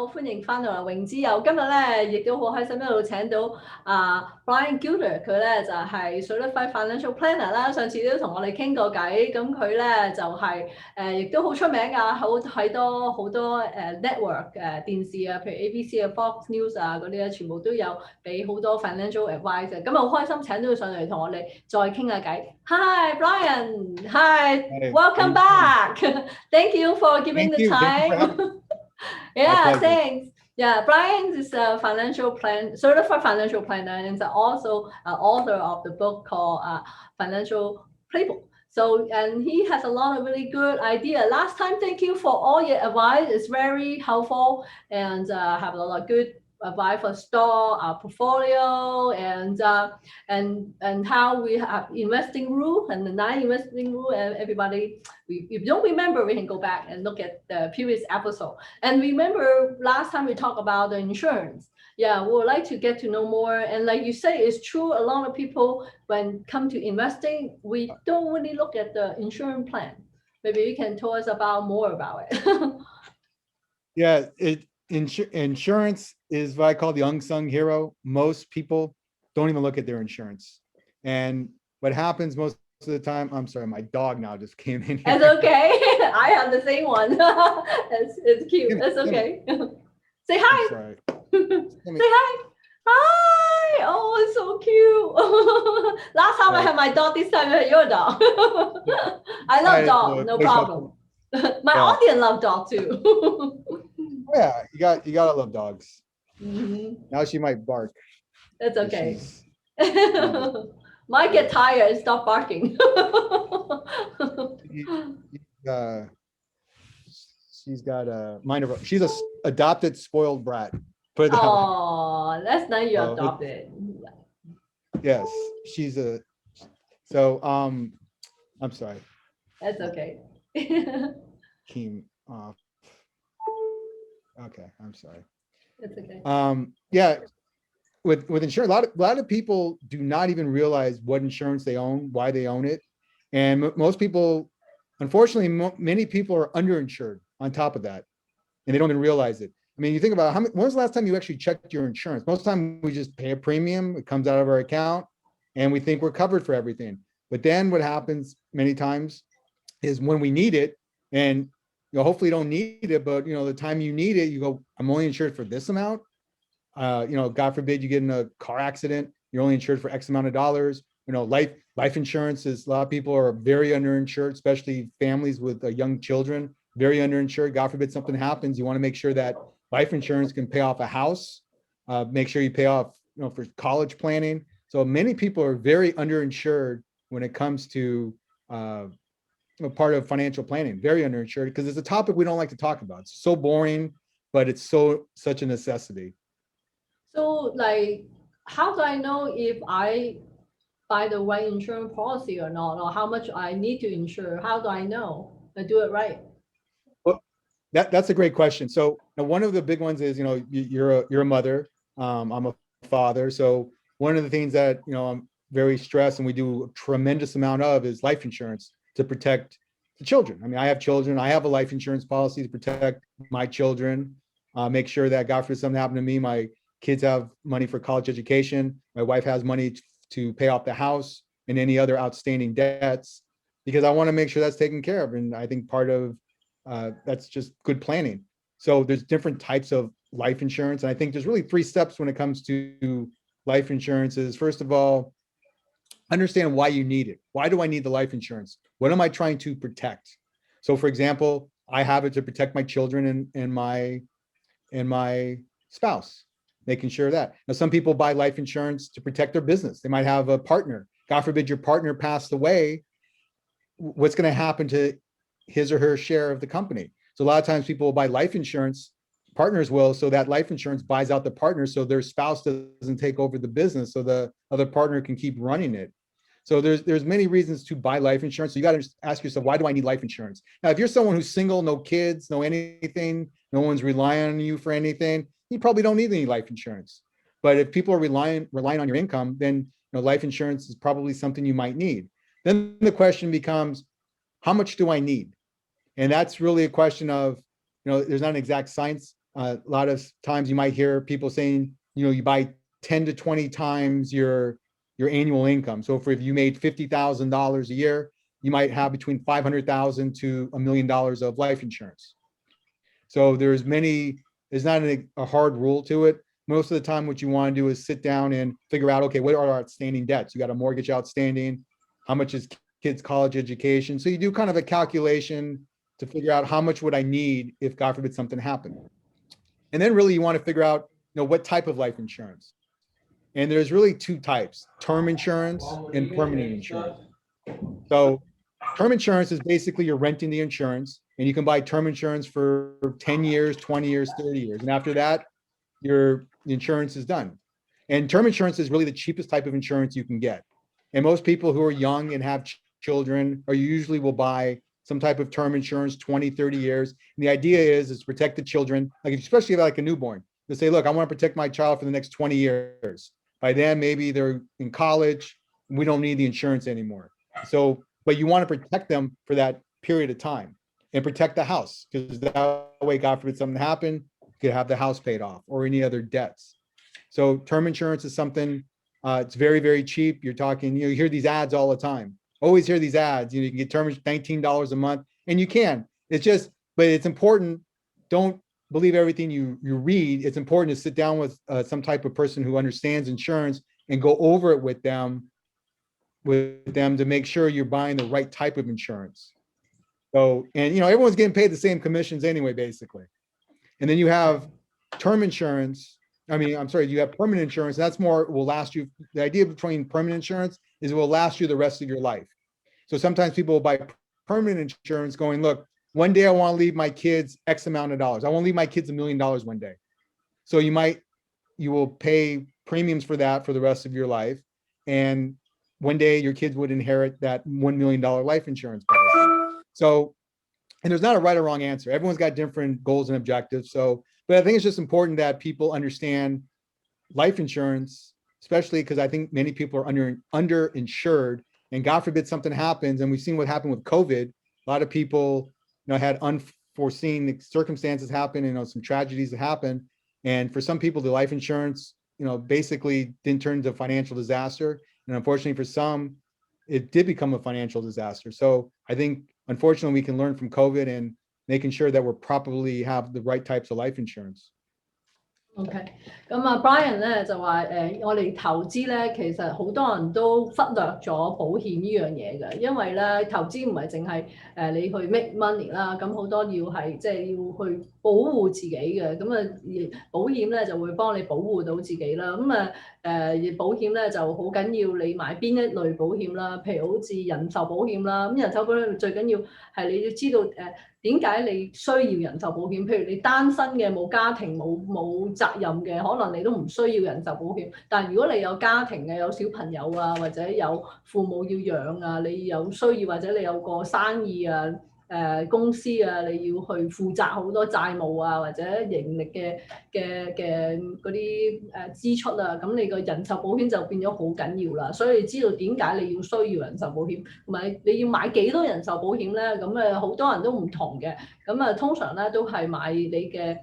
好，歡迎翻到嚟泳之友。今日咧亦都好開心一路請到Brian Gilder，佢咧就係 Certified Financial Planner 啦。上次都同我哋傾過偈，咁佢咧就係亦都好出名㗎，好多network 電視啊，譬如 ABC 啊、Fox News 啊嗰啲咧，全部都有俾好多 financial advice 嘅。咁啊好開心請到佢上嚟同我哋再傾下偈。Hi Brian, hi, welcome back. Thank you for giving the time. Yeah, thanks. Yeah, Brian is a certified financial planner and also author of the book called Financial Playbook. So, and he has a lot of really good idea. Last time, thank you for all your advice. It's very helpful and have a lot of good advice for store portfolio and how we have investing rule and the 9 investing rule. And everybody, if you don't remember, we can go back and look at the previous episode. And remember last time we talked about the insurance. Yeah, we would like to get to know more. And like you say, it's true. A lot of people, when come to investing, we don't really look at the insurance plan. Maybe you can tell us more about it. Yeah, insurance is what I call the unsung hero. Most people don't even look at their insurance. And what happens most of the time, I'm sorry, my dog now just came in here. It's okay. I have the same one. It's cute. It's okay. Say hi. Sorry. Say hi. Hi. Oh, it's so cute. Last time I had my dog, this time you had your dog. I love dogs, no problem. My audience love dogs too. Yeah, you gotta love dogs. Mm-hmm. Now she might bark. That's okay. Might get tired and stop barking. She's got a mind of. She's a adopted, spoiled brat. Put it that way. Oh, that's not you adopted. Yes, she's a. So I'm sorry. That's okay. Came off. Okay, I'm sorry. It's okay. Yeah, with insurance, a lot of people do not even realize what insurance they own, why they own it, and most people, unfortunately, many people are underinsured on top of that, and they don't even realize it. I mean, you think about when was the last time you actually checked your insurance? Most of the time, we just pay a premium, it comes out of our account, and we think we're covered for everything. But then what happens many times is when we need it, and hopefully you don't need it, but the time you need it, you go, I'm only insured for this amount. God forbid you get in a car accident, you're only insured for X amount of dollars. Life insurance is, a lot of people are very underinsured, especially families with young children, very underinsured. God forbid something happens, you want to make sure that life insurance can pay off a house, make sure you pay off, for college planning. So many people are very underinsured when it comes to part of financial planning, very underinsured, because it's a topic we don't like to talk about. It's so boring, but it's such a necessity. So, how do I know if I buy the right insurance policy or not, or how much I need to insure? How do I know I do it right? Well, that's a great question. So one of the big ones is, you're a mother. I'm a father. So one of the things that, I'm very stressed and we do a tremendous amount of is life insurance to protect the children. I mean, I have children. I have a life insurance policy to protect my children, make sure that God forbid something happened to me, my kids have money for college education. My wife has money to pay off the house and any other outstanding debts, because I want to make sure that's taken care of. And I think part of that's just good planning. So there's different types of life insurance. And I think there's really 3 steps when it comes to life insurance. Is first of all, understand why you need it. Why do I need the life insurance? What am I trying to protect? So for example, I have it to protect my children and my spouse, making sure that. Now, some people buy life insurance to protect their business. They might have a partner. God forbid your partner passed away. What's going to happen to his or her share of the company? So a lot of times people will buy life insurance, partners will, so that life insurance buys out the partner so their spouse doesn't take over the business, so the other partner can keep running it. So there's many reasons to buy life insurance. So you got to ask yourself, why do I need life insurance? Now, if you're someone who's single, no kids, no anything, no one's relying on you for anything, you probably don't need any life insurance. But if people are relying on your income, then life insurance is probably something you might need. Then the question becomes, how much do I need? And that's really a question of, there's not an exact science A lot of times you might hear people saying, you buy 10 to 20 times your annual income. So if you made $50,000 a year, you might have between $500,000 to $1 million of life insurance. So there's not a hard rule to it. Most of the time, what you want to do is sit down and figure out, okay, what are our outstanding debts? You got a mortgage outstanding. How much is kids' college education? So you do kind of a calculation to figure out how much would I need if, God forbid, something happened. And then really you want to figure out, what type of life insurance. And there's really two types, term insurance and permanent insurance. So term insurance is basically you're renting the insurance, and you can buy term insurance for 10 years, 20 years, 30 years. And after that, your insurance is done. And term insurance is really the cheapest type of insurance you can get. And most people who are young and have children usually will buy some type of term insurance, 20, 30 years. And the idea is to protect the children, especially like a newborn. They say, look, I want to protect my child for the next 20 years. By then, maybe they're in college, and we don't need the insurance anymore. So, but you want to protect them for that period of time and protect the house, because that way, God forbid something happened, you could have the house paid off or any other debts. So term insurance is something, it's very, very cheap. You're talking, you hear these ads all the time. Always hear these ads, you can get term $19 a month, and you can. It's just, but it's important. Don't believe everything you read. It's important to sit down with some type of person who understands insurance and go over it with them to make sure you're buying the right type of insurance. So, and everyone's getting paid the same commissions anyway, basically. And then you have term insurance. You have permanent insurance. That's will last you. The idea between permanent insurance is it will last you the rest of your life. So sometimes people will buy permanent insurance going, look, one day I want to leave my kids X amount of dollars. I want to leave my kids $1 million one day. So you will pay premiums for that for the rest of your life. And one day your kids would inherit that $1 million life insurance policy. So, and there's not a right or wrong answer. Everyone's got different goals and objectives. So, but I think it's just important that people understand life insurance, especially because I think many people are underinsured, and God forbid something happens. And we've seen what happened with COVID. A lot of people, had unforeseen circumstances happen, some tragedies that happen. And for some people, the life insurance, basically didn't turn into a financial disaster. And unfortunately for some, it did become a financial disaster. So I think, unfortunately, we can learn from COVID and making sure that we're properly have the right types of life insurance. OK， 咁啊 Brian 咧就話我哋投資咧，其實好多人都忽略咗保險呢樣嘢嘅，因為咧投資唔係淨係你去 make money 啦，咁好多要係即係要去保護自己嘅，咁啊保險咧就會幫你保護到自己啦，咁啊保險咧就好緊要你買邊一類保險啦，譬如好似人壽保險啦，咁人壽保險最緊要係你要知道點解你需要人壽保險？譬如你單身嘅冇家庭冇責任嘅，可能你都唔需要人壽保險。但係如果你有家庭嘅，有小朋友啊，或者有父母要養啊，你有需要或者你有個生意啊。公司啊，你要去負責好多債務啊，或者盈利嘅嗰啲支出啊，咁你個人壽保險就變咗好緊要啦。所以知道點解你要需要人壽保險，同埋你要買幾多人壽保險咧？咁好多人都唔同嘅，咁通常咧都係買你嘅。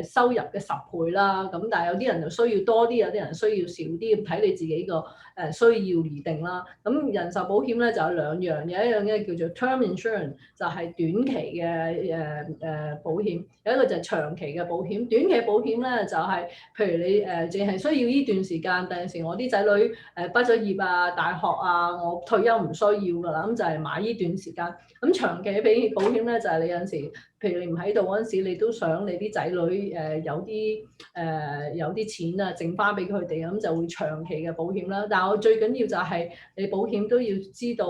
收入嘅10倍啦，咁但係有啲人就需要多啲，有啲人需要少啲，咁睇你自己個需要而定啦。咁人壽保險咧就有兩樣，有一樣咧叫做 term insurance， 就係短期嘅保險，有一個就係長期嘅保險。短期保險咧就係、譬如你淨係需要呢段時間，第陣時我啲仔女畢咗業啊、大學啊，我退休唔需要㗎啦，咁就係買呢段時間。咁長期嘅保險咧就係你有陣時。譬如你唔喺度嗰陣時，你都想你啲仔女有啲錢啊，剩翻俾佢哋，咁就會長期嘅保險啦。但係我最緊要就係你保險都要知道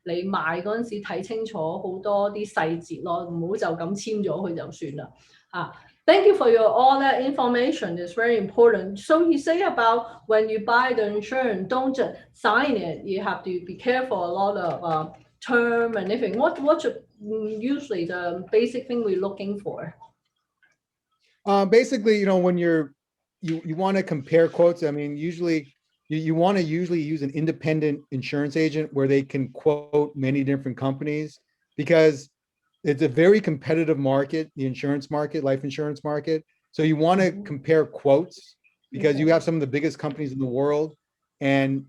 你買嗰陣時睇清楚好多啲細節咯，唔好就咁簽咗佢就算啦。Thank you for all that information. It's very important. So he say about when you buy the insurance, don't just sign it. You have to be careful a lot of term and everything. What should usually the basic thing we're looking for? Basically, when you want to compare quotes, usually you want to use an independent insurance agent where they can quote many different companies, because it's a very competitive market, the insurance market, life insurance market. So you want to compare quotes because you have some of the biggest companies in the world, and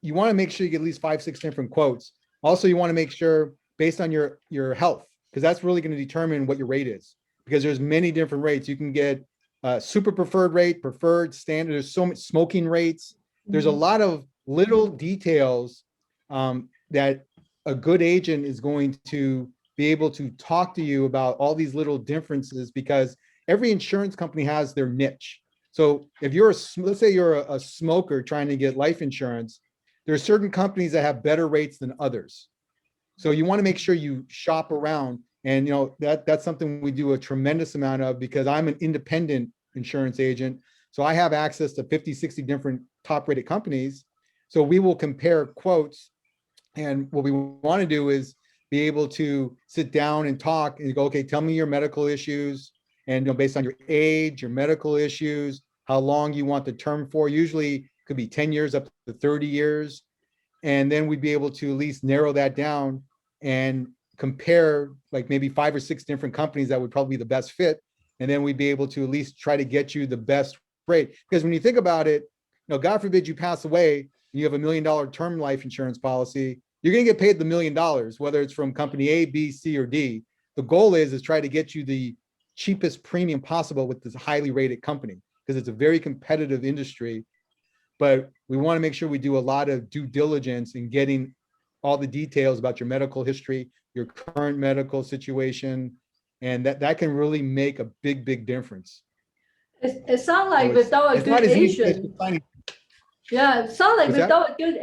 you want to make sure you get at least 5-6 different quotes. Also, you want to make sure based on your health, because that's really going to determine what your rate is, because there's many different rates. You can get super preferred rate, preferred, standard. There's so much smoking rates. There's a lot of little details that a good agent is going to be able to talk to you about all these little differences, because every insurance company has their niche. So if you're let's say you're a smoker trying to get life insurance, there are certain companies that have better rates than others. So you want to make sure you shop around. And that's something we do a tremendous amount of, because I'm an independent insurance agent. So I have access to 50, 60 different top rated companies. So we will compare quotes. And what we want to do is be able to sit down and talk and go, okay, tell me your medical issues. And based on your age, your medical issues, how long you want the term for. Usually could be 10 years up to 30 years. And then we'd be able to at least narrow that down and compare like maybe 5 or 6 different companies that would probably be the best fit. And then we'd be able to at least try to get you the best rate. Because when you think about it, God forbid you pass away and you have $1 million term life insurance policy, you're going to get paid the $1 million, whether it's from company A, B, C, or D. The goal is try to get you the cheapest premium possible with this highly rated company, because it's a very competitive industry. But we want to make sure we do a lot of due diligence in getting all the details about your medical history, your current medical situation, and that can really make a big difference. It sounds like without a good agent. Yeah, sound like without a good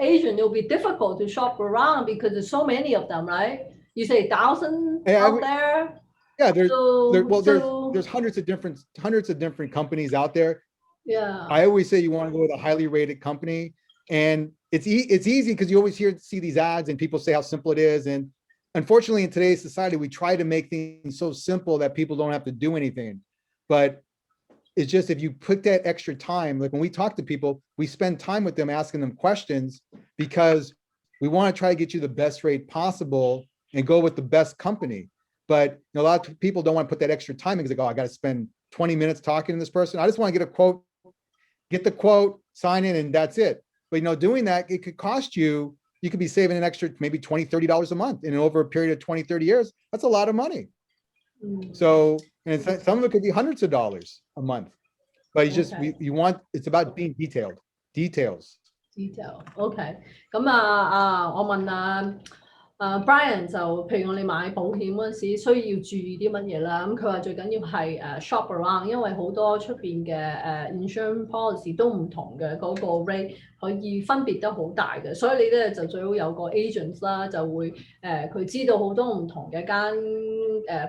agent, it'll be difficult to shop around because there's so many of them, right? You say 1,000 out there. Yeah, there's hundreds of different companies out there. Yeah. I always say you want to go with a highly rated company, and it's easy because you always see these ads and people say how simple it is. And unfortunately, in today's society, we try to make things so simple that people don't have to do anything. But it's just, if you put that extra time, like when we talk to people, we spend time with them asking them questions, because we want to try to get you the best rate possible and go with the best company. But a lot of people don't want to put that extra time because they go, I got to spend 20 minutes talking to this person. I just want to get the quote, sign in, and that's it. But doing that, it could cost you could be saving an extra maybe $20, $30 a month, and over a period of 20, 30 years, that's a lot of money. So, and some of it could be hundreds of dollars a month, but it's about being detailed. Details. OK， 咁我問Brian 就譬如我哋買保險嗰陣時需要注意啲乜嘢啦？咁佢話最緊要係shop around，因為好多出邊嘅insurance policy 都唔同嘅，嗰個 rate 可以分別得好大嘅，所以你咧就最好有個 agent 啦，就會佢知道好多唔同嘅間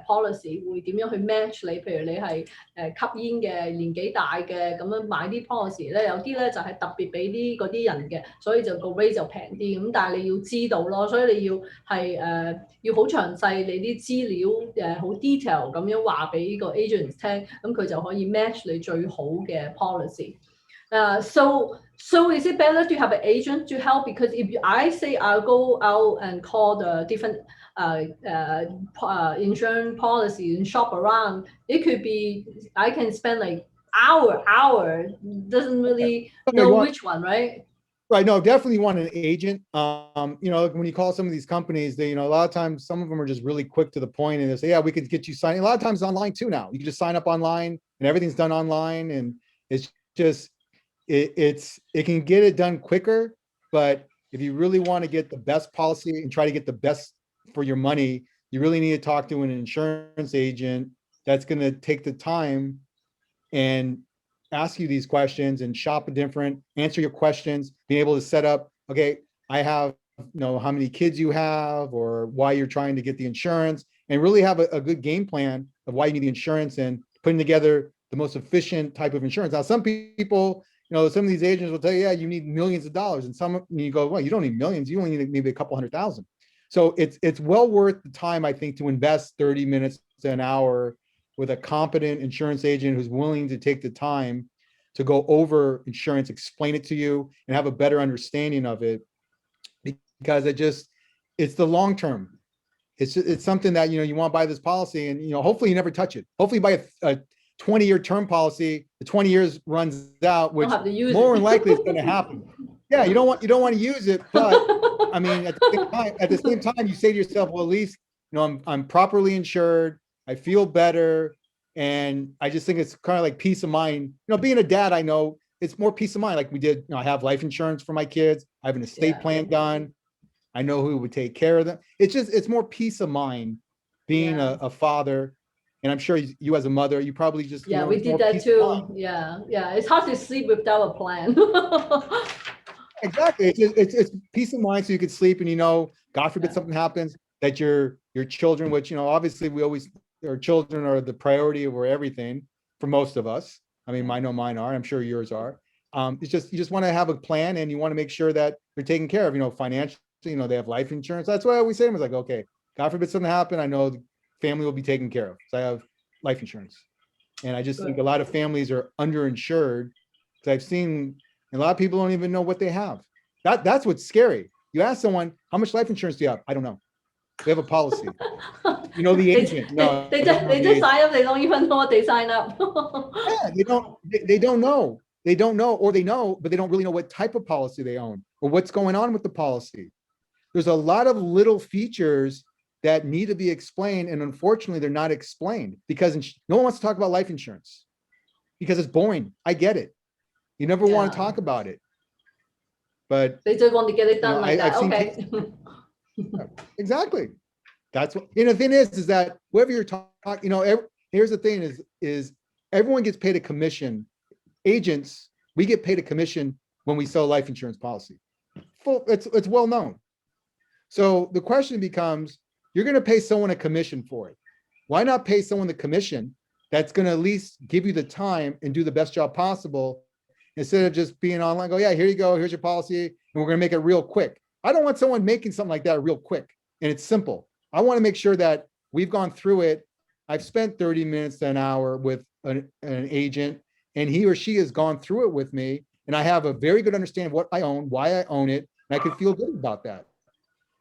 policy 會點樣去 match 你，譬如你係吸煙嘅、年紀大嘅咁樣買啲 policy 咧，有啲咧就係特別俾嗰啲人嘅，所以就個 rate 就平啲。咁但係你要知道咯，所以你要係要好詳細，你啲資料好 detail 咁樣話俾個 agent 聽，咁佢就可以 match 你最好嘅 policy。So is it better to have an agent to help? Because if I say I'll go out and call the different insurance policies and shop around, it could be I can spend like hour, doesn't really know which one, right? Right. No, definitely want an agent. When you call some of these companies, they, a lot of times some of them are just really quick to the point, and they say, yeah, we could get you signed. A lot of times it's online too now. You can just sign up online and everything's done online, and it's just it can get it done quicker. But if you really want to get the best policy and try to get the best for your money, you really need to talk to an insurance agent that's going to take the time and ask you these questions and shop answer your questions, being able to set up, okay, I have, how many kids you have or why you're trying to get the insurance, and really have a good game plan of why you need the insurance and putting together the most efficient type of insurance. Now, some people, some of these agents will tell you, yeah, you need millions of dollars. And you go, well, you don't need millions. You only need maybe a couple $100,000. So it's well worth the time, I think, to invest 30 minutes to an hour with a competent insurance agent who's willing to take the time to go over insurance, explain it to you, and have a better understanding of it. Because it's the long term. it's something that, you want to buy this policy and, hopefully you never touch it. Hopefully you buy a 20-year term policy, the 20 years runs out, which more than likely is going to happen. Yeah, you don't want to use it, but I mean, at the same time, you say to yourself, well, at least, I'm properly insured. I feel better. And I just think it's kind of like peace of mind. Being a dad, I know it's more peace of mind. Like we did, I have life insurance for my kids. I have an estate plan done. I know who would take care of them. It's more peace of mind being a father. And I'm sure you as a mother, you probably just, we did that too. Yeah. It's hard to sleep without a plan. Exactly. It's peace of mind so you can sleep and, God forbid something happens, that your children, which, obviously our children are the priority over everything for most of us. I mean, I know mine are, I'm sure yours are. It's just, you just want to have a plan and you want to make sure that they're taken care of, financially, they have life insurance. That's why I always say, like, okay, God forbid something happen, I know the family will be taken care of. So I have life insurance. And I just think a lot of families are underinsured because I've seen a lot of people don't even know what they have. That's what's scary. You ask someone, how much life insurance do you have? I don't know. They have a policy. The agent. No, they just sign up. They don't even know what they sign up. Yeah, they don't know. They don't know, or they know, but they don't really know what type of policy they own or what's going on with the policy. There's a lot of little features that need to be explained. And unfortunately, they're not explained because no one wants to talk about life insurance because it's boring. I get it. You never want to talk about it. But they just want to get it done like that. Okay. Exactly. That's what, the thing is that whoever you're talking, here's the thing is everyone gets paid a commission. Agents, we get paid a commission when we sell a life insurance policy. It's well known. So the question becomes, you're going to pay someone a commission for it. Why not pay someone the commission that's going to at least give you the time and do the best job possible instead of just being online, go, yeah, here you go, here's your policy, and we're going to make it real quick. I don't want someone making something like that real quick and it's simple. I want to make sure that we've gone through it. I've spent 30 minutes to an hour with an agent and he or she has gone through it with me and I have a very good understanding of what I own, why I own it, and I can feel good about that.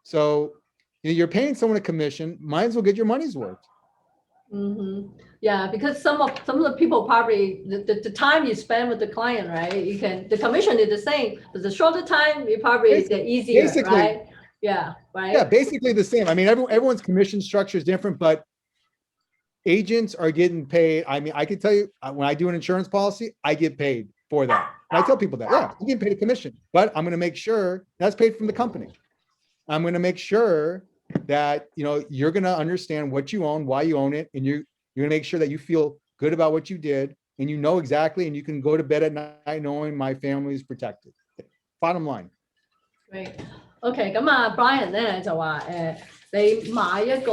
So you're paying someone a commission, might as well get your money's worth. Mm-hmm. Yeah, because some of the people probably the time you spend with the client, right? The commission is the same, but the shorter time you probably the easier, right? Yeah, right. Yeah, basically the same. I mean, everyone's commission structure is different, but agents are getting paid. I mean, I can tell you when I do an insurance policy, I get paid for that. And I tell people that, yeah, I'm getting paid a commission, but I'm going to make sure that's paid from the company. I'm going to make sure that, you're going to understand what you own, why you own it. And you're going to make sure that you feel good about what you did and you know exactly, and you can go to bed at night knowing my family is protected. Bottom line. Great. OK， 咁Brian 咧就話你買一個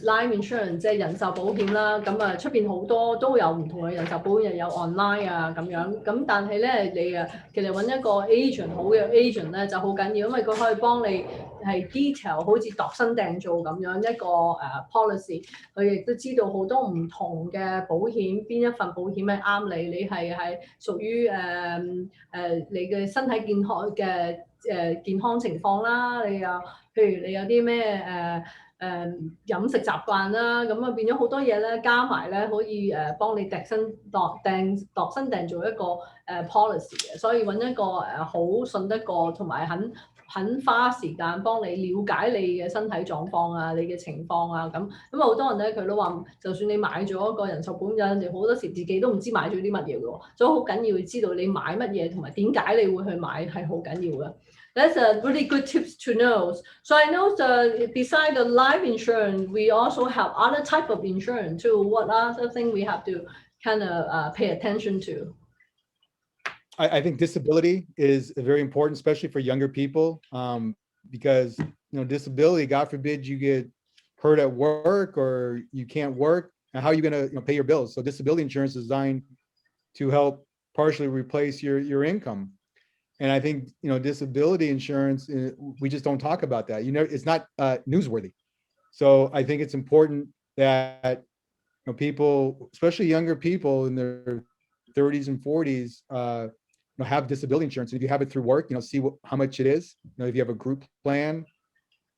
life insurance 即係人壽保險啦，咁出邊好多都有唔同嘅人壽保險，又有 online 咁樣，咁但係咧你其實揾一個 agent 好嘅 agent 咧就好緊要，因為佢可以幫你係 detail 好似度身訂造咁樣一個policy， 佢亦都知道好多唔同嘅保險，邊一份保險係啱你，你係屬於你嘅身體健康嘅健康情況啦，你譬如你有啲咩飲食習慣啦，咁變咗好多嘢咧，加埋咧可以幫你度身訂做一個policy 嘅，所以揾一個好信得過同埋肯花時間幫你了解你嘅身體狀況啊，你嘅情況啊咁好多人咧佢都話，就算你買咗一個人壽保險，有陣時好多時自己都唔知買咗啲乜嘢嘅喎，所以好緊要知道你買乜嘢同埋點解你會去買係好緊要嘅。That's a really good tips to know. So I know beside the life insurance, we also have other type of insurance too. What other thing we have to kind of pay attention to? I think disability is very important, especially for younger people, because disability, God forbid you get hurt at work or you can't work, and how are you going to pay your bills? So disability insurance is designed to help partially replace your income. And I think, disability insurance, we just don't talk about that. It's not newsworthy. So I think it's important that people, especially younger people in their 30s and 40s, have disability insurance. And if you have it through work, see how much it is. If you have a group plan,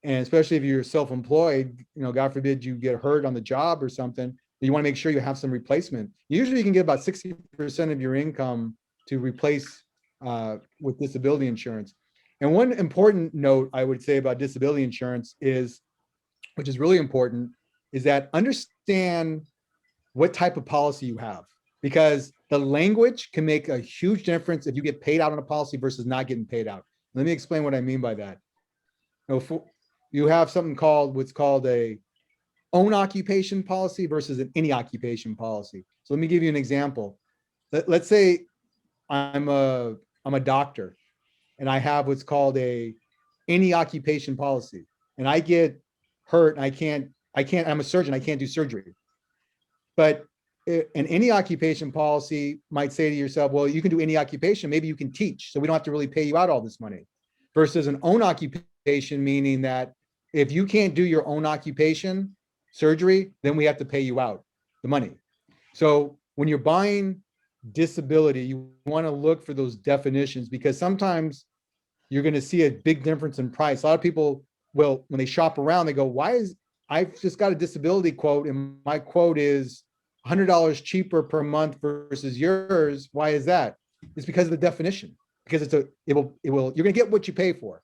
And especially if you're self-employed, God forbid you get hurt on the job or something, you want to make sure you have some replacement. Usually you can get about 60% of your income to replace with disability insurance. And one important note I would say about disability insurance is, which is really important, is that understand what type of policy you have, because the language can make a huge difference if you get paid out on a policy versus not getting paid out. Let me explain what I mean by that. You have something called what's called a own occupation policy versus an any occupation policy. So let me give you an example. Let's say I'm a doctor and I have what's called a any occupation policy, and I get hurt and I'm a surgeon, I can't do surgery. But an any occupation policy might say to yourself, well, you can do any occupation, maybe you can teach, so we don't have to really pay you out all this money. Versus an own occupation, meaning that if you can't do your own occupation surgery, then we have to pay you out the money. So when you're buying disability, you want to look for those definitions, because sometimes you're going to see a big difference in price. A lot of people will, when they shop around, they go, I've just got a disability quote and my quote is $100 cheaper per month versus yours. Why is that? It's because of the definition, because you're going to get what you pay for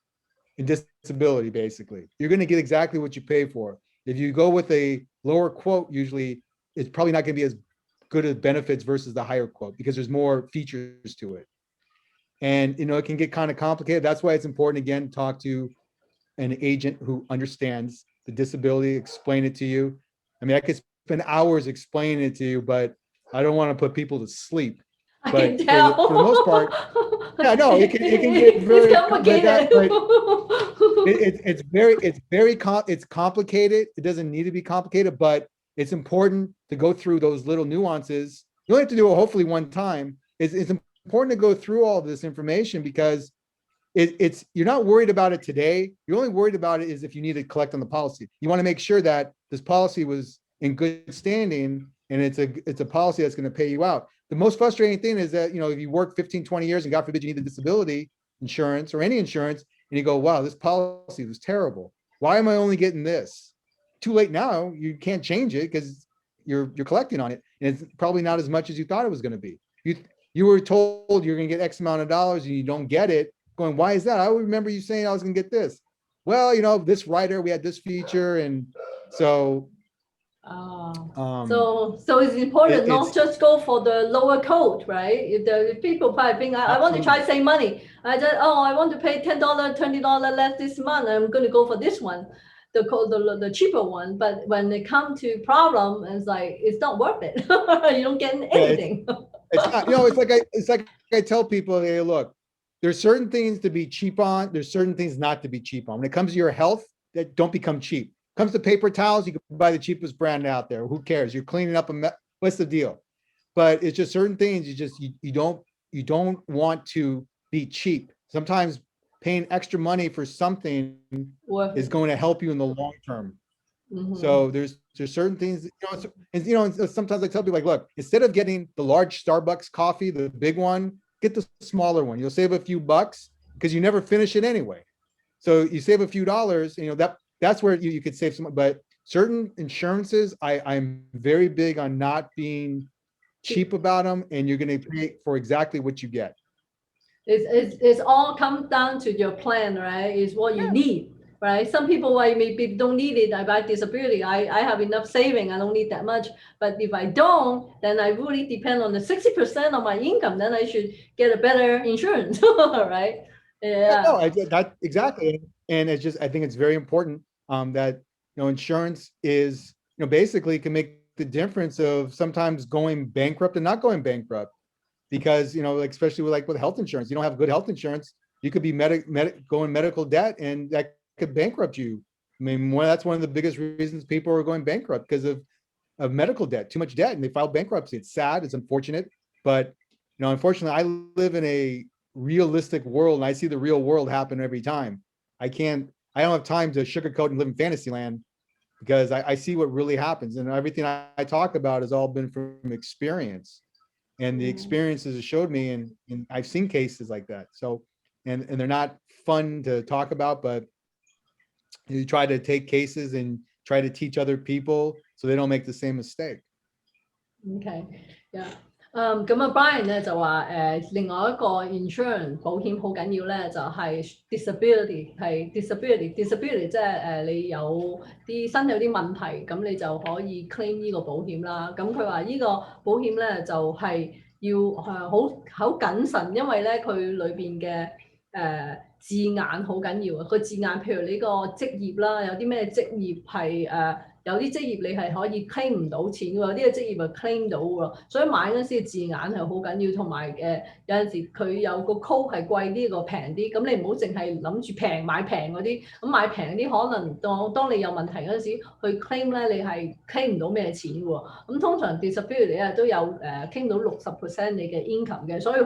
in disability. Basically, you're going to get exactly what you pay for. If you go with a lower quote, usually it's probably not going to be as good as benefits versus the higher quote, because there's more features to it. And, it can get kind of complicated. That's why it's important, again, to talk to an agent who understands the disability, explain it to you. I mean, I could spend hours explaining it to you, but I don't want to put people to sleep. I But can tell. for the most part, yeah, no, it can get very complicated. It's complicated. It doesn't need to be complicated, but it's important to go through those little nuances. You only have to do it hopefully one time. It's important to go through all this information, because you're not worried about it today. You're only worried about it is if you need to collect on the policy. You want to make sure that this policy was in good standing and it's a policy that's going to pay you out. The most frustrating thing is that, if you work 15, 20 years and God forbid you need the disability insurance or any insurance, and you go, wow, this policy was terrible. Why am I only getting this? Too late now. You can't change it because you're collecting on it, and it's probably not as much as you thought it was going to be. You were told you're going to get X amount of dollars and you don't get it. Going, why is that? I remember you saying I was going to get this. Well, this rider, we had this feature, and so. So it's important not just go for the lower code, right? If the people probably think, I want to try save money. I want to pay $10, $20 less this month. I'm going to go for this one, the cheaper one. But when it comes to problem, it's like it's not worth it. You don't get anything. It's not. It's like I tell people, hey, look, there's certain things to be cheap on. There's certain things not to be cheap on. When it comes to your health, that don't become cheap. Comes to paper towels, you can buy the cheapest brand out there. Who cares? You're cleaning up what's the deal? But it's just certain things you don't want to be cheap. Sometimes paying extra money for something is going to help you in the long term. Mm-hmm. So there's certain things, sometimes I tell people, like, look, instead of getting the large Starbucks coffee, the big one, get the smaller one. You'll save a few bucks because you never finish it anyway. So you save a few dollars, that's where you could save some, but certain insurances, I'm very big on not being cheap about them, and you're going to pay for exactly what you get. It's all comes down to your plan, right? Is what you need, right? Some people maybe don't need it. I buy disability. I have enough saving. I don't need that much. But if I don't, then I really depend on the 60% of my income. Then I should get a better insurance, right? Yeah. No, that exactly. And it's just, I think it's very important that, insurance is, basically can make the difference of sometimes going bankrupt and not going bankrupt, because, like, especially with health insurance, you don't have good health insurance, you could be going medical debt, and that could bankrupt you. I mean, that's one of the biggest reasons people are going bankrupt, because of medical debt, too much debt, and they file bankruptcy. It's sad, it's unfortunate, but unfortunately, I live in a realistic world, and I see the real world happen every time. I don't have time to sugarcoat and live in fantasy land, because I see what really happens, and everything I talk about has all been from experience, and the experiences have showed me, and I've seen cases like that. So, and they're not fun to talk about, but you try to take cases and try to teach other people so they don't make the same mistake. Okay, yeah. 咁啊 Brian 咧就話另外一個 insurance 保險好緊要咧，就係 disability 係 disability 即係你有啲身體有啲問題，咁你就可以 claim 呢個保險啦。咁佢話呢個保險咧就係要好謹慎，因為咧佢裏邊嘅字眼好緊要啊。個字眼譬如你個職業啦，有啲咩職業係有啲職業你係可以 claim 唔到錢喎，有啲嘅職業係 claim 到喎，所以買嗰陣時嘅字眼係好緊要，同埋有陣時佢有個 code 係貴啲個平啲，咁你唔好淨係諗住買平嗰啲，咁買平啲可能當你有問題嗰陣時去 claim 咧，你係 claim 唔到咩錢喎，咁通常 disability 啊都有claim 到60% 你嘅 income 嘅，所以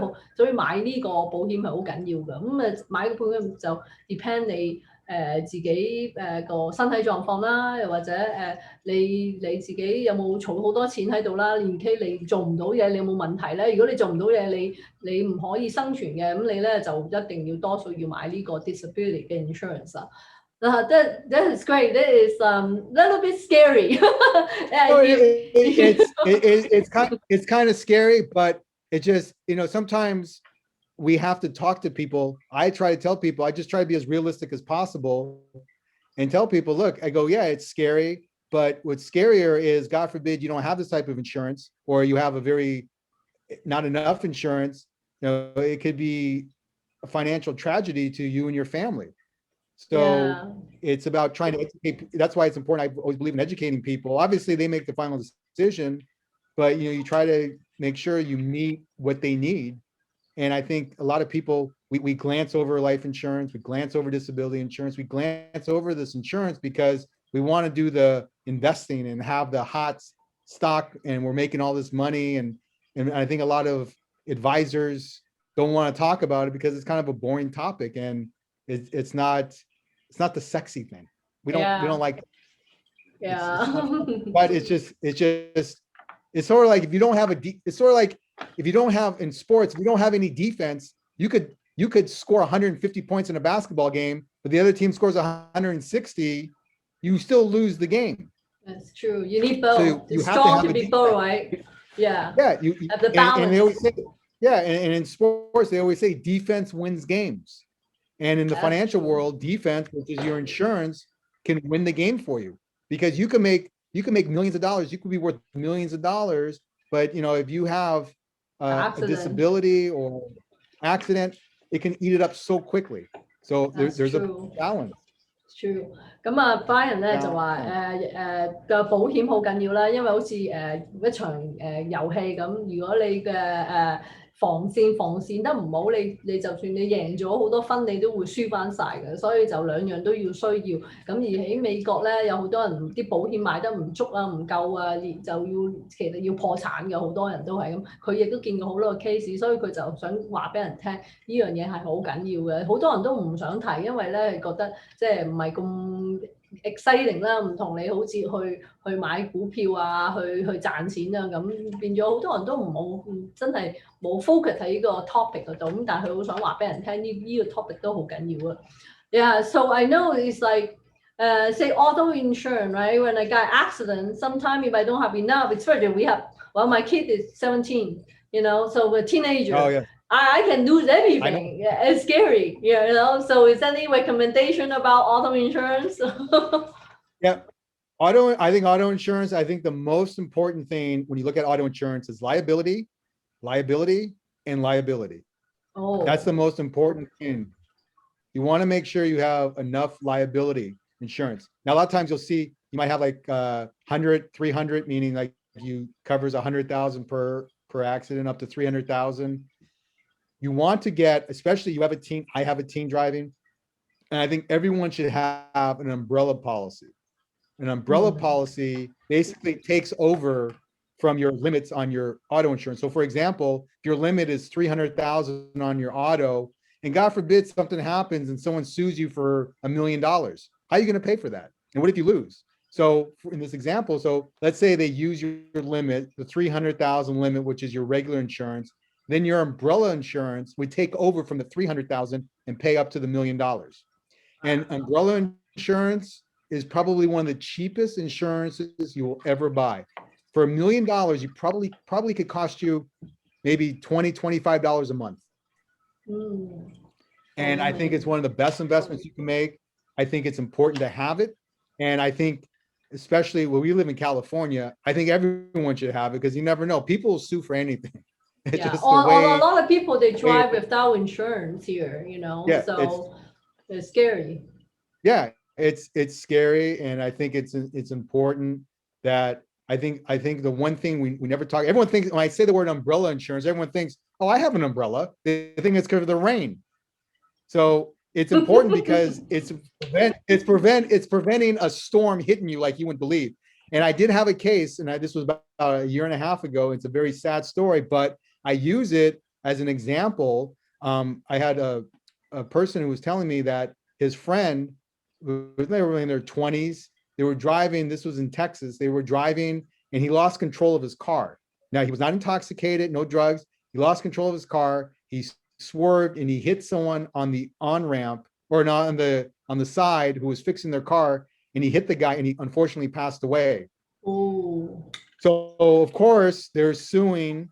買呢個保險係好緊要嘅，咁買個保險就 depend 你。自己個身體狀況啦，又或者你自己有冇儲好多錢喺度啦？in case你做唔到嘢，你有冇問題咧？如果你做唔到嘢，你唔可以生存嘅，咁你咧就一定要多數要買呢個 disability 嘅 insurance 啊。That is great. That is little bit scary. It's kind of scary, but it just sometimes. We have to talk to people. I try to tell people, I just try to be as realistic as possible and tell people, look, I go, yeah, it's scary, but what's scarier is, God forbid, you don't have this type of insurance, or you have not enough insurance. It could be a financial tragedy to you and your family. So It's about trying to educate. That's why it's important. I always believe in educating people. Obviously they make the final decision, but you try to make sure you meet what they need. And I think a lot of people, we glance over life insurance, we glance over disability insurance, we glance over this insurance because we want to do the investing and have the hot stock and we're making all this money. And I think a lot of advisors don't want to talk about it because it's kind of a boring topic and it's not the sexy thing. We don't like it. But it's sort of like if you don't have it's sort of like if you don't have in sports, if you don't have any defense, you could score 150 points in a basketball game, but the other team scores 160, you still lose the game. That's true. You need both. So you have strong to be both, right? Yeah. Yeah. You have the balance. And they always say, and in sports, they always say defense wins games. And in the financial world, defense, which is your insurance, can win the game for you because you can make millions of dollars. You could be worth millions of dollars, but if you have a disability or accident, it can eat it up so quickly. So there's a balance. It's true. 咁啊 ，Brian 咧就話嘅保險好緊要啦，因為好似一場遊戲咁，如果你嘅防線得唔好，你就算你贏咗好多分，你都會輸翻晒嘅，所以就兩樣都要需要。咁而喺美國咧，有好多人啲保險買得唔足啊、唔夠啊，其實要破產嘅，好多人都係咁。佢亦都見過好多個 case， 所以佢就想話俾人聽，呢樣嘢係好緊要嘅。好多人都唔想提，因為咧覺得即係唔係咁exciting 啦，唔同你好似去買股票啊，去賺錢啊，咁變咗好多人都真係冇 focus 喺呢個 topic 嗰度，咁但係佢好想話俾人聽呢個 topic 都好緊要啊。Yeah, so I know it's like say auto insurance, right? When I got accident, sometimes if I don't have enough, especially my kid is 17, so a teenager. Oh, yeah. I can lose everything. It's scary, So is there any recommendation about auto insurance? Yeah. I think auto insurance, I think the most important thing when you look at auto insurance is liability, and liability. Oh. That's the most important thing. You want to make sure you have enough liability insurance. Now, a lot of times you'll see, you might have like 100, 300, meaning like you covers 100,000 per accident up to 300,000. You want to get, especially you have a teen, I have a teen driving, and I think everyone should have an umbrella policy. An umbrella policy basically takes over from your limits on your auto insurance. So for example, if your limit is 300,000 on your auto, and God forbid something happens and someone sues you for $1 million, how are you going to pay for that? And what if you lose? So in this example, so let's say they use your limit, the 300,000 limit, which is your regular insurance, then your umbrella insurance would take over from the 300,000 and pay up to the $1 million. And umbrella insurance is probably one of the cheapest insurances you will ever buy. For $1 million, you probably could cost you maybe $20, $25 a month. And I think it's one of the best investments you can make. I think it's important to have it. And I think, especially where we live in California, I think everyone should have it because you never know. People will sue for anything. It's Yeah, just or the way, a lot of people, they drive without insurance here, you know, Yeah, so it's scary. yeah, it's scary. And I think it's important that I think the one thing we never talk, everyone thinks when I say the word umbrella insurance, everyone thinks, oh, I have an umbrella. They think it's because of the rain. So it's important because it's preventing a storm hitting you like you wouldn't believe. And I did have a case, and this was about a year and a half ago. It's a very sad story, but I use it as an example. I had a person who was telling me that his friend, they were in their 20s, they were driving, this was in Texas, they were driving and he lost control of his car. Now, he was not intoxicated, no drugs. He lost control of his car. He swerved and he hit someone on the on-ramp, or not on the side, who was fixing their car, and he hit the guy and he unfortunately passed away. Oh. So of course they're suing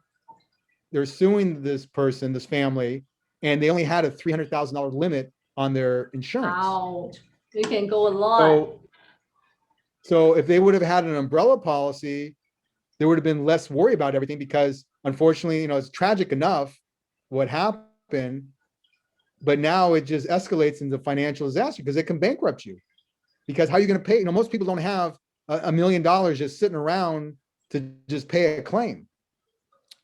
this person, this family, and they only had a $300,000 limit on their insurance. Wow, you can go a lot. So if they would have had an umbrella policy, there would have been less worry about everything, because unfortunately, you know, it's tragic enough what happened, but now it just escalates into financial disaster because it can bankrupt you. Because how are you going to pay? You know, most people don't have $1 million just sitting around to just pay a claim.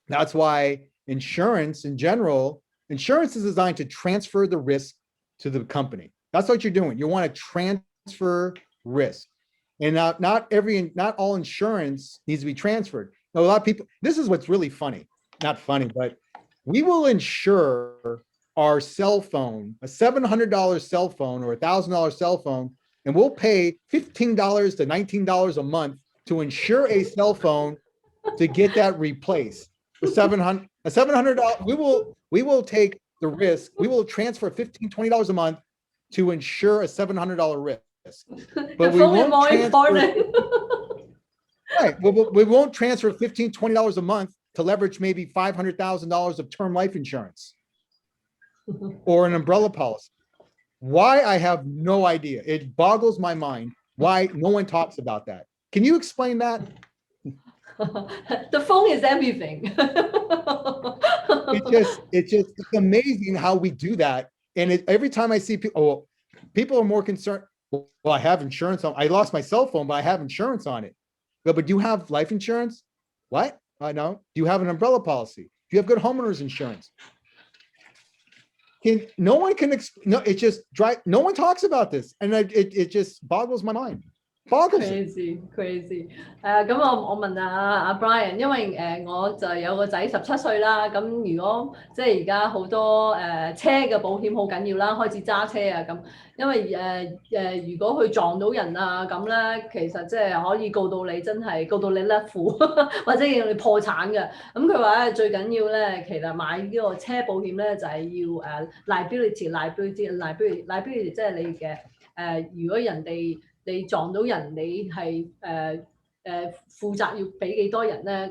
That's why insurance in general, insurance is designed to transfer the risk to the company. That's what you're doing. You want to transfer risk. And not all insurance needs to be transferred. Now, a lot of people, this is what's really funny, not funny, but we will insure our cell phone, a $700 cell phone or $1,000 cell phone, and we'll pay $15 to $19 a month to insure a cell phone to get that replaced. For $700, we will take the risk. We will transfer $15, $20 a month to insure a $700 risk. But we won't transfer, right? We won't transfer $15, $20 a month to leverage maybe $500,000 of term life insurance or an umbrella policy. Why? I have no idea. It boggles my mind why no one talks about that. Can you explain that? The phone is everything. It's amazing how we do that. And every time I see people, people are more concerned. Well, I have insurance on. I lost my cell phone, but I have insurance on it. But do you have life insurance? What? No. Do you have an umbrella policy? Do you have good homeowners insurance? No one talks about this, and it just boggles my mind. Crazy。咁我問阿 Brian， 因為我就有個仔17歲啦，咁如果即係而家好多車嘅保險好緊要啦，開始揸車啊咁，因為如果佢撞到人啊咁咧，其實即係可以告到你真係告到你甩褲，或者要你破產嘅。咁佢話咧最緊要咧，其實買呢個車保險咧就係要liability， 即係你嘅如果人哋你撞到人，你係負責要俾幾多人咧？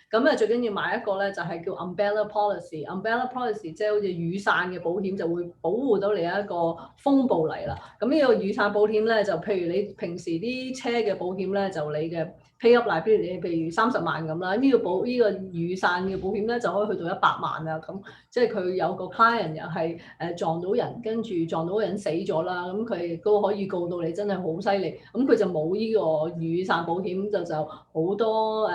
咁最緊要買一個咧，就係叫 umbrella policy。umbrella policy 即係好似雨傘嘅保險，就會保護到你一個風暴嚟啦。咁呢個雨傘保險咧，就譬如你平時啲車嘅保險咧，就你嘅 pay up liability， 譬如30萬咁啦。呢個雨傘嘅保險咧，就可以去到100萬啊。咁即係佢有個 client 又係撞到人，跟住撞到人死咗啦。咁佢亦都可以告到你真係好犀利。咁佢就冇呢個雨傘保險，就好多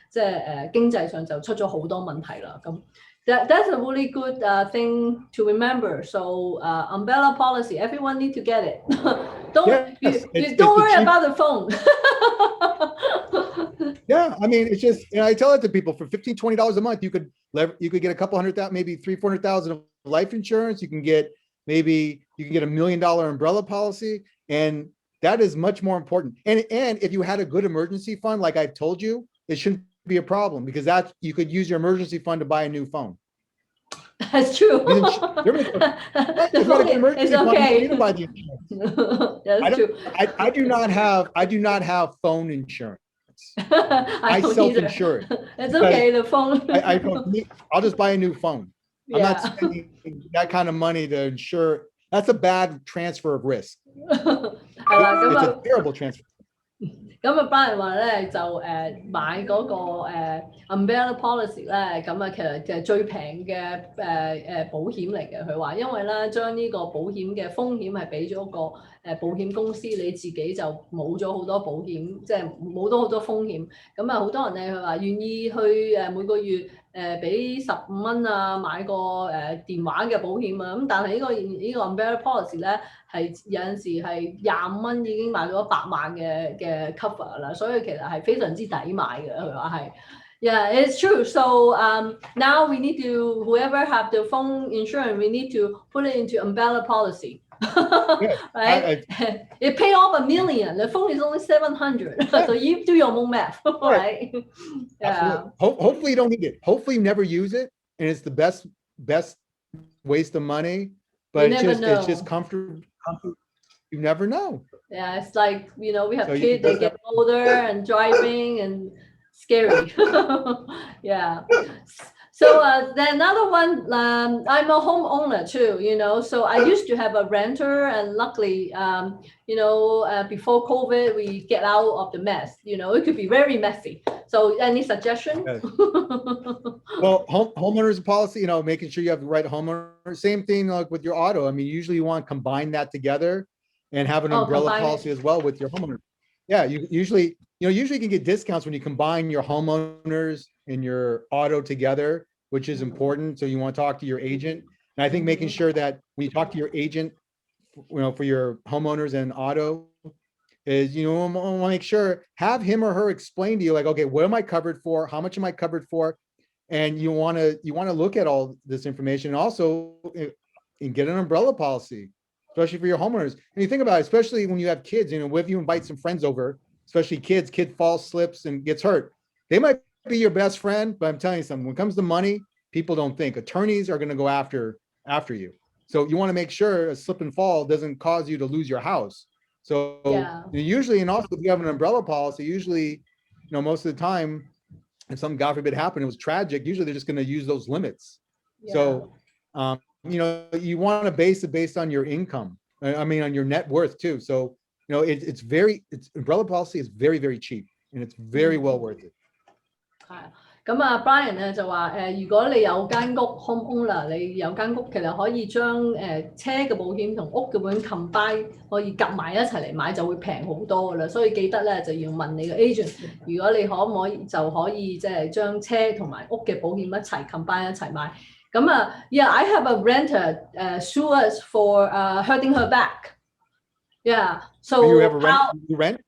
即係經濟上就出咗好多問題啦。咁 that's a really good thing to remember. So umbrella policy, everyone need to get it. You don't worry about the phone. Yeah, I mean, it's just, I tell it to people, for $15, $20 a month, you could get a couple $100,000, maybe $300,000, $400,000 of life insurance. You can get $1 million umbrella policy, and that is much more important. And if you had a good emergency fund, like I've told you, it shouldn't be a problem, because you could use your emergency fund to buy a new phone. That's true. It's okay. That's true. I do not have phone insurance. I don't self-insure either. it. It's okay. The phone. I'll just buy a new phone. I'm not Yeah. spending that kind of money to insure. That's a bad transfer of risk. 係啦，咁 It's 啊 a。terrible transfer. 咁啊，Brian 話咧就買嗰個umbrella policy 咧，咁啊其實最平嘅保險嚟嘅。佢話因為咧將呢個保險嘅風險係俾咗個保險公司，你自己就冇咗好多保險，即係冇咗好多風險。咁啊好多人咧佢話願意去每個月俾15蚊啊買個電話嘅保險啊，咁但係呢個 umbrella policy 咧係有陣時係25蚊已經買咗100萬嘅 cover 啦，所以其實係非常之抵買嘅。佢話係。Yeah, it's true. So now we need to, whoever have the phone insurance, we need to put it into umbrella policy. Right? It pay off $1 million. The phone is only 700. So you do your own math, right? Yeah. Hopefully you don't need it. Hopefully you never use it, and it's the best waste of money. But it's just comfortable. You never know. Yeah, it's like we have kids. They get older and driving and scary. Yeah. So then another one, I'm a homeowner too, so I used to have a renter, and luckily, before COVID, we get out of the mess. It could be very messy. So any suggestion? Yes. Well, homeowners policy, making sure you have the right homeowner. Same thing like with your auto. I mean, usually you want to combine that together and have an umbrella policy as well with your homeowner. Yeah, you usually can get discounts when you combine your homeowners and your auto together, which is important. So you want to talk to your agent. And I think making sure that when you talk to your agent, for your homeowners and auto, is want to make sure, have him or her explain to you like, okay, what am I covered for? How much am I covered for? And you want to look at all this information, and also and get an umbrella policy, especially for your homeowners. And you think about it, especially when you have kids, if you invite some friends over, especially kids, kid falls, slips, and gets hurt. They might be your best friend, but I'm telling you something, when it comes to money, people don't think. Attorneys are going to go after you. So you want to make sure a slip and fall doesn't cause you to lose your house. So usually, and also if you have an umbrella policy, usually, most of the time, if something, God forbid, happened, it was tragic, usually they're just going to use those limits. Yeah. So, you want to base it based on your income. I mean, on your net worth too. So, it's umbrella policy is very, very cheap, and it's very well worth it. 咁啊 ，Brian 咧就話如果你有間屋 homeowner， 你有間屋，其實可以將車嘅保險同屋嘅保險 combine， 可以夾埋一齊嚟買，就會平好多噶啦。所以記得咧就要問你嘅 agent， 如果你可唔可以即係將車同埋屋嘅保險一齊 combine 一齊買。咁啊 ，I have a renter sue us for hurting her back. Yeah, so you have you rent?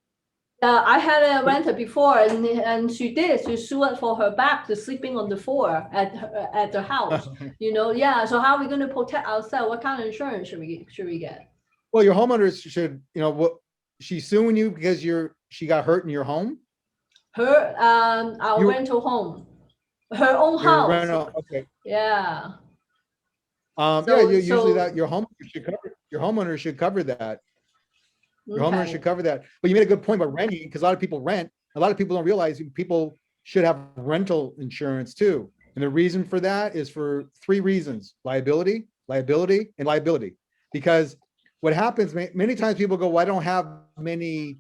I had a renter before, and she sued for her back to sleeping on the floor at the house. Yeah. So how are we going to protect ourselves? What kind of insurance should we get? Well, your homeowners should, she's suing you because she got hurt in your home. Her our rental home, her own house. Okay. Yeah. Usually that your homeowner should cover that. Your homeowner should cover that. But you made a good point about renting, because a lot of people rent. A lot of people don't realize people should have rental insurance too. And the reason for that is for 3 reasons: liability, and liability. Because what happens, many times people go, well, I don't have many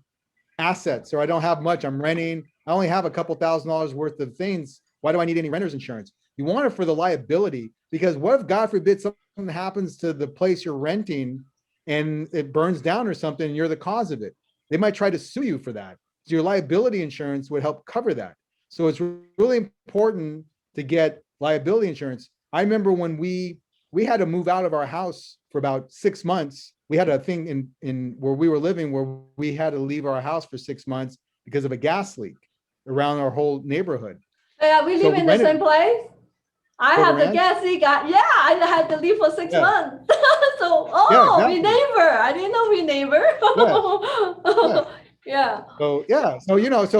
assets, or I don't have much, I'm renting, I only have a couple $1,000s worth of things. Why do I need any renter's insurance? You want it for the liability, because what if, God forbid, something happens to the place you're renting and it burns down or something, and you're the cause of it? They might try to sue you for that. So your liability insurance would help cover that. So it's really important to get liability insurance. I remember when we had to move out of our house for about 6 months. We had a thing in where we were living where we had to leave our house for 6 months because of a gas leak around our whole neighborhood. Yeah, we live in the same place. I had the gas leak. I had to leave for 6 months. So, we neighbor. I didn't know we neighbor. Yeah. So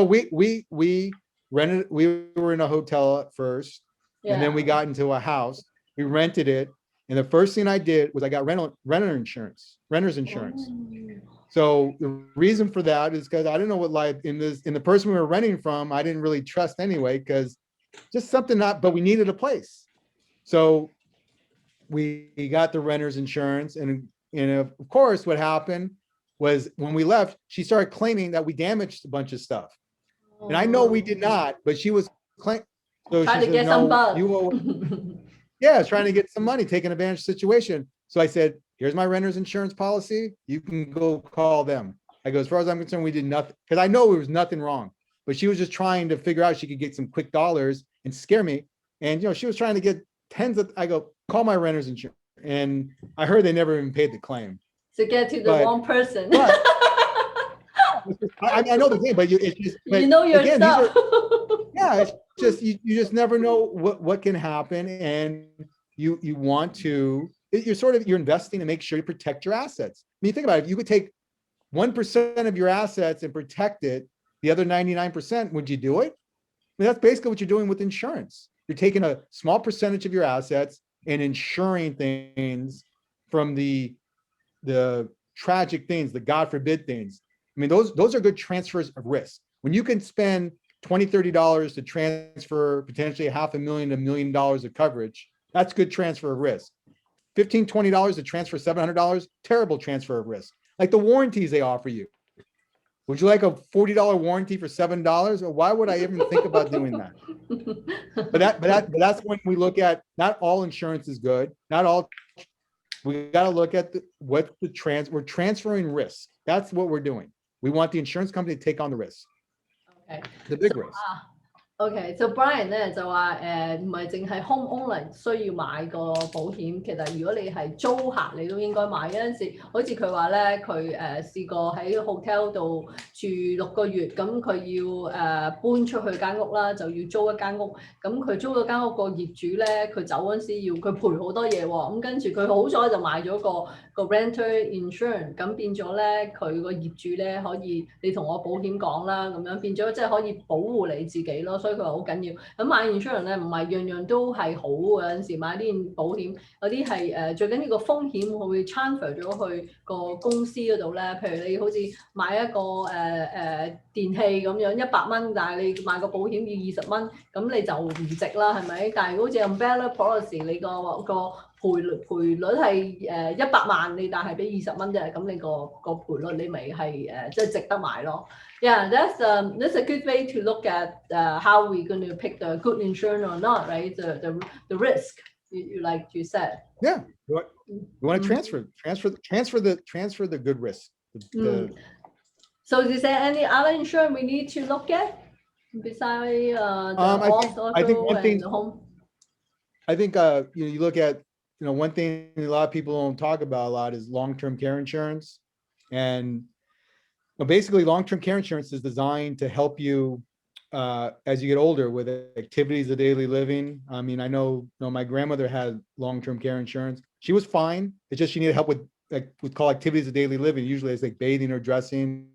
we rented. We were in a hotel at first, and then we got into a house. We rented it, And the first thing I did was I got renter's insurance. So the reason for that is because I didn't know what life in the person we were renting from, I didn't really trust anyway, because just something but we needed a place. So we got the renter's insurance. And of course, what happened was when we left, she started claiming that we damaged a bunch of stuff. And I know we did not, but she was claiming. So trying she to said, get some no, you owe. Yeah, trying to get some money, taking advantage of the situation. So I said, here's my renter's insurance policy. You can go call them. I go, as far as I'm concerned, we did nothing, because I know there was nothing wrong, but she was just trying to figure out if she could get some quick dollars and scare me. And, she was trying to get I go, call my renter's insurance. And I heard they never even paid the claim. To get to the wrong person. I know the thing, but it's just, but your again, stuff. it's just, you just never know what can happen. And you want to, you're investing to make sure you protect your assets. I mean, think about it. If you could take 1% of your assets and protect it, the other 99%, would you do it? I mean, that's basically what you're doing with insurance. You're taking a small percentage of your assets and insuring things from the tragic things, the God forbid things. I mean, those are good transfers of risk. When you can spend $20, $30 to transfer potentially $500,000 to $1 million of coverage, that's good transfer of risk. $15, $20 to transfer $700, terrible transfer of risk. Like the warranties they offer you. Would you like a $40 warranty for $7? Or why would I even think about doing that? But that's when we look at, not all insurance is good. Not all. We got to look at we're transferring risk. That's what we're doing. We want the insurance company to take on the risk. Okay. The big risk. OK， 就 Brian 咧就話唔係淨係 homeowner 需要買個保險，其實如果你係租客，你都應該買。有陣時好似佢話咧，佢試過喺 hotel 度住6個月，咁佢要搬出去間屋啦，就要租一間屋。咁佢租嗰間屋個業主咧，佢走嗰陣時要佢賠好多嘢喎。咁跟住佢好彩就買咗個 renter insurance， 咁變咗咧佢個業主咧可以你同我保險講啦，咁樣變咗即係可以保護你自己咯。所以佢話好緊要。咁買 insurance 咧唔係樣樣都係好嘅，有陣時買啲保險有啲係最緊要個風險會 transfer 咗去個公司嗰度咧。譬如你好似買一個電器咁樣100蚊，但係你買個保險要20蚊，咁你就唔值啦，係咪？但係好似 umbrella policy 你個賠率係100萬，你但係俾20蚊啫，咁你個賠率你咪係即係值得買咯。Yeah, that's a good way to look at how we're going to pick the good insurance or not, right? The risk like you said. Yeah, you want to transfer the good risk. So is there any other insurance we need to look at besides I think one thing, the home? I think you look at one thing a lot of people don't talk about a lot is long-term care insurance. And basically long-term care insurance is designed to help you as you get older with activities of daily living. I mean, I know my grandmother had long-term care insurance. She was fine. It's just she needed help with called activities of daily living. Usually it's like bathing or dressing.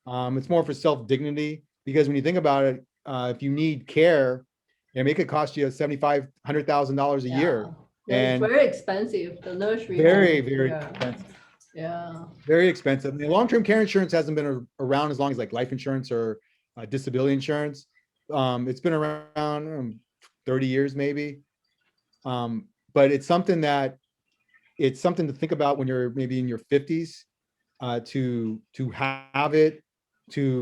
It's more for self-dignity, because when you think about it, if you need care, it could cost you $75,000-$100,000 a year. And it's very expensive. The nursery. Very expensive. Yeah. Very expensive. I mean, long-term care insurance hasn't been around as long as like life insurance or disability insurance. It's been around 30 years maybe. But it's something to think about when you're maybe in your 50s, to have it,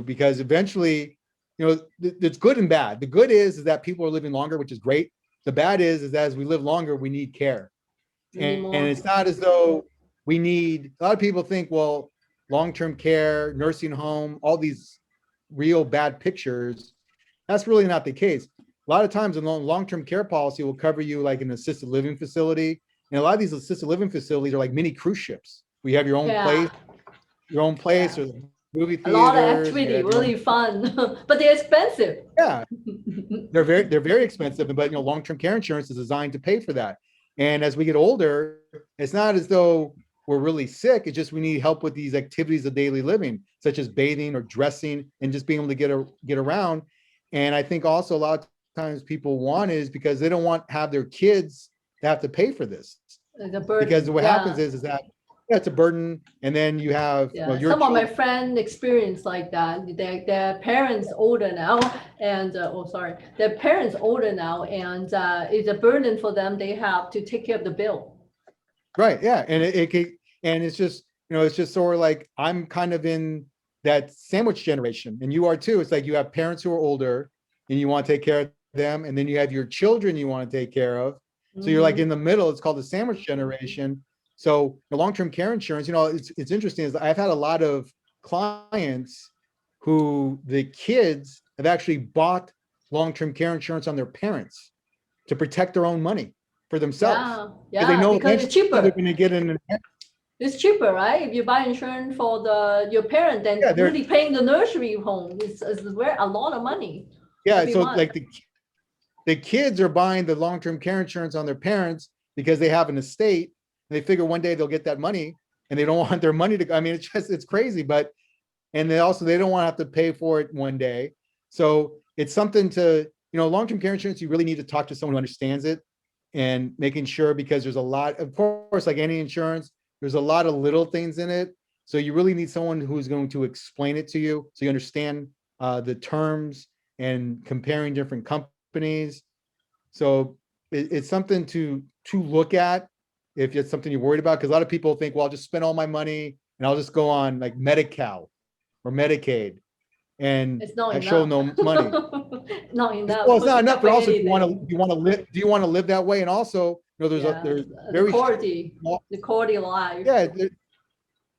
because eventually, it's good and bad. The good is that people are living longer, which is great. The bad is that as we live longer, we need care. And it's not as though we need, a lot of people think, well, long-term care, nursing home, all these real bad pictures. That's really not the case. A lot of times a long-term care policy will cover you like an assisted living facility. And a lot of these assisted living facilities are like mini cruise ships. We have your own place, or movie theaters. A lot of activity, really fun, but they're expensive. Yeah, they're very expensive. But long-term care insurance is designed to pay for that. And as we get older, it's not as though we're really sick. It's just we need help with these activities of daily living, such as bathing or dressing, and just being able to get around. And I think also a lot of times people want is because they don't want to have their kids to have to pay for this. The burden. Because what happens is that it's a burden, and then you have your some of my friends experience like that. Their parents older now, and their parents older now, and it's a burden for them. They have to take care of the bill. Right. Yeah, and it's just it's just sort of like I'm kind of in that sandwich generation, and you are too. It's like you have parents who are older, and you want to take care of them, and then you have your children you want to take care of. So you're like in the middle. It's called the sandwich generation. So the long-term care insurance, it's interesting is I've had a lot of clients who the kids have actually bought long-term care insurance on their parents to protect their own money for themselves. Yeah, they know because it's cheaper. They're going to get an It's cheaper, right? If you buy insurance for your parent, then really paying the nursery home is a lot of money. Yeah, so like the kids are buying the long-term care insurance on their parents because they have an estate. They figure one day they'll get that money, and they don't want their money to. I mean, it's crazy, and they don't want to have to pay for it one day. So it's something to long-term care insurance. You really need to talk to someone who understands it, and making sure, because there's a lot, of course, like any insurance, there's a lot of little things in it. So you really need someone who's going to explain it to you, so you understand the terms and comparing different companies. So it's something to look at if it's something you're worried about, because a lot of people think, well, I'll just spend all my money and I'll just go on like Medi-Cal or Medicaid, and I show no money. Not enough. Well, it's not enough, but also do you want to live that way? And also, there's very the quality of life.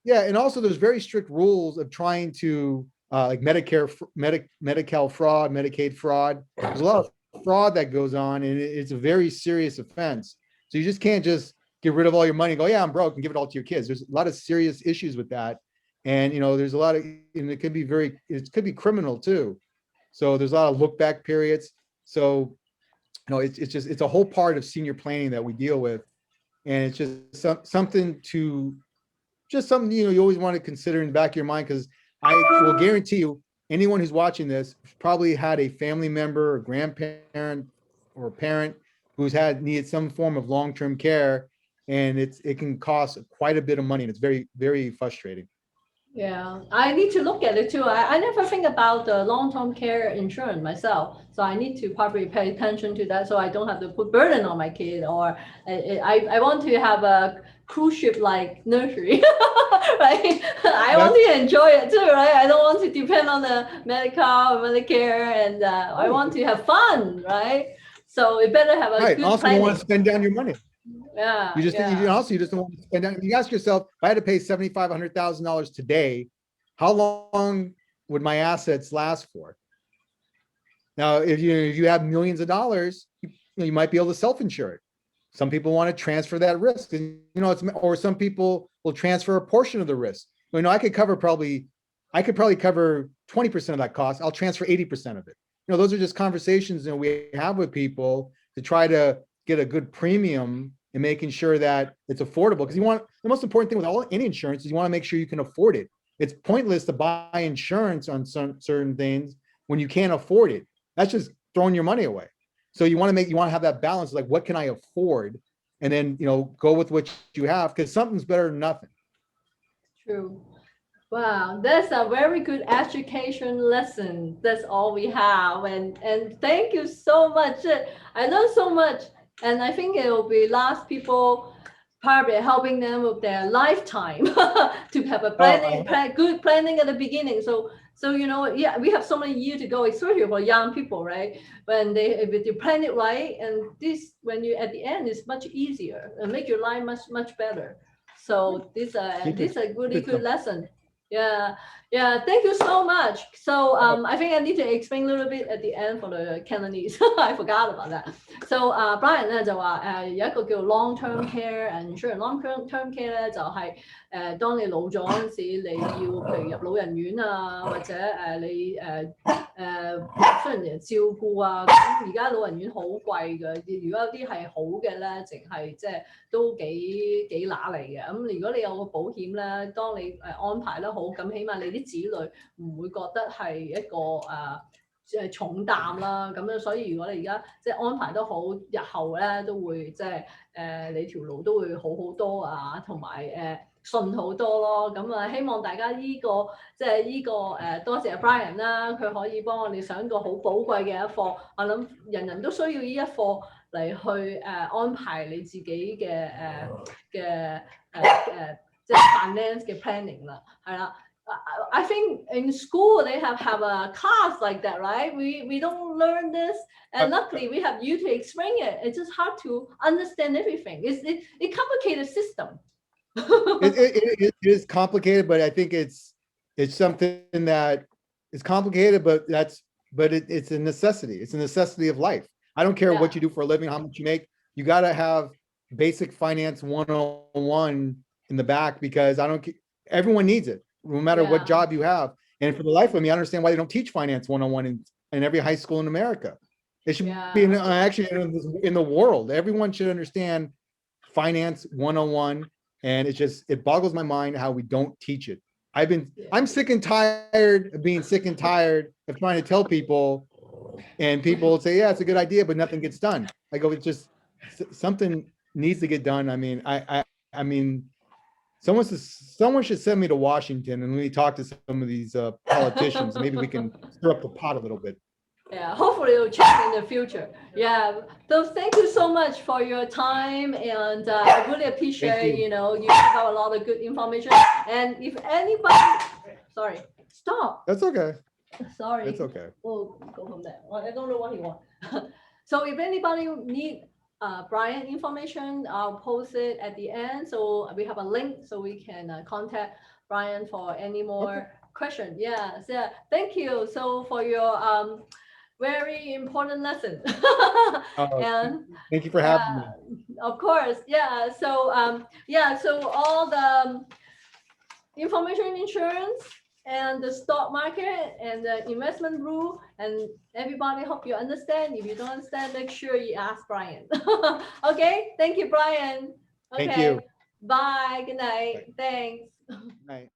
Yeah, and also there's very strict rules of trying to like Medi-Cal fraud, Medicaid fraud. There's a lot of fraud that goes on, and it's a very serious offense. So you just can't just get rid of all your money and go, yeah, I'm broke, and give it all to your kids. There's a lot of serious issues with that. And, there's a lot of, and it could be criminal too. So there's a lot of look back periods. So, it's a whole part of senior planning that we deal with. And it's just something you always want to consider in the back of your mind, because I will guarantee you, anyone who's watching this probably had a family member or grandparent or a parent who's needed some form of long-term care, and it can cost quite a bit of money, and it's very, very frustrating. Yeah, I need to look at it too. I never think about the long-term care insurance myself, so I need to probably pay attention to that, so I don't have to put burden on my kid, or I want to have a cruise ship like nursery, right? I want to enjoy it too, right? I don't want to depend on the medical or Medicare, and I want to have fun, right? So it better have a good also planning. You want to spend down your money. Yeah. You just don't want to spend down. You ask yourself, if I had to pay $7,500, $100,000 today, how long would my assets last for? Now, if you have millions of dollars, you might be able to self-insure it. Some people want to transfer that risk, and or some people will transfer a portion of the risk. I could probably cover 20% of that cost. I'll transfer 80% of it. Those are just conversations that we have with people to try to get a good premium and making sure that it's affordable. Because the most important thing with any insurance is you want to make sure you can afford it. It's pointless to buy insurance on certain things when you can't afford it. That's just throwing your money away. So you want to have that balance, like, what can I afford? And then, go with what you have, because something's better than nothing. True. Wow, that's a very good education lesson. That's all we have. And thank you so much. I learned so much. And I think it will be last people probably helping them with their lifetime to have a good planning at the beginning. So we have so many years to go, especially for young people, right? If you plan it right, and when you at the end, it's much easier and make your life much, much better. So this is a really good lesson. Yeah. Thank you so much. So I think I need to explain a little bit at the end for the Cantonese. I forgot about that. So Brian 咧就話有一個叫 long-term care insurance。long-term care 咧就係當你老咗嗰陣時，你要譬如入老人院啊，或者你需要人照顧啊。咁而家老人院好貴嘅，如果有啲係好嘅咧，淨係即係都幾揦嚟嘅。咁如果你有個保險咧，當你安排得好，咁起碼你啲子女唔會覺得係一個重擔啦。咁樣所以如果你而家即係安排得好，日後咧都會即係你條路都會好好多啊，同埋順好多咯。咁啊，希望大家即係呢個多謝 Brian 啦，佢可以幫我哋上一個好寶貴嘅一課。我諗人人都需要呢一課嚟去安排你自己嘅即係 finance 嘅 planning 啦，係啦。I think in school they have a class like that, right? We don't learn this, and luckily we have you to explain it. It's just hard to understand everything. It's complicated system. It is complicated, but I think it's something that is complicated, but it's a necessity. It's a necessity of life. I don't care what you do for a living, how much you make. You got to have basic finance 101 in the back because everyone needs it, no matter what job you have. And for the life of me, I understand why they don't teach finance 101 in every high school in America. It should be actually in the world. Everyone should understand finance 101. And it boggles my mind how we don't teach it. I'm sick and tired of being sick and tired of trying to tell people, and people say, yeah, it's a good idea, but nothing gets done. I go, it's just something needs to get done. I mean, someone should send me to Washington and let me talk to some of these politicians. Maybe we can stir up the pot a little bit. Yeah, hopefully it'll change in the future. Yeah, so thank you so much for your time, and I really appreciate you have a lot of good information. And if anybody, sorry, stop. That's okay. Sorry. It's okay. We'll go from there. Well, I don't know what he wants. So if anybody need Brian information, I'll post it at the end. So we have a link so we can contact Brian for any more questions. Yeah. So thank you. So for your very important lesson. And thank you for having me. Of course. Yeah. So so all the information insurance and the stock market and the investment rule, and everybody hope you understand. If you don't understand, make sure you ask Brian. Okay. Thank you, Brian. Okay. Thank you. Bye. Good night. Bye. Thanks. Good night.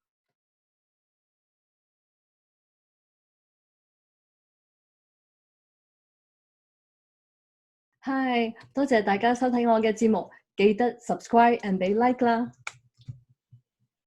Hi，多謝大家收睇我嘅節目，記得 subscribe and 俾 like 啦。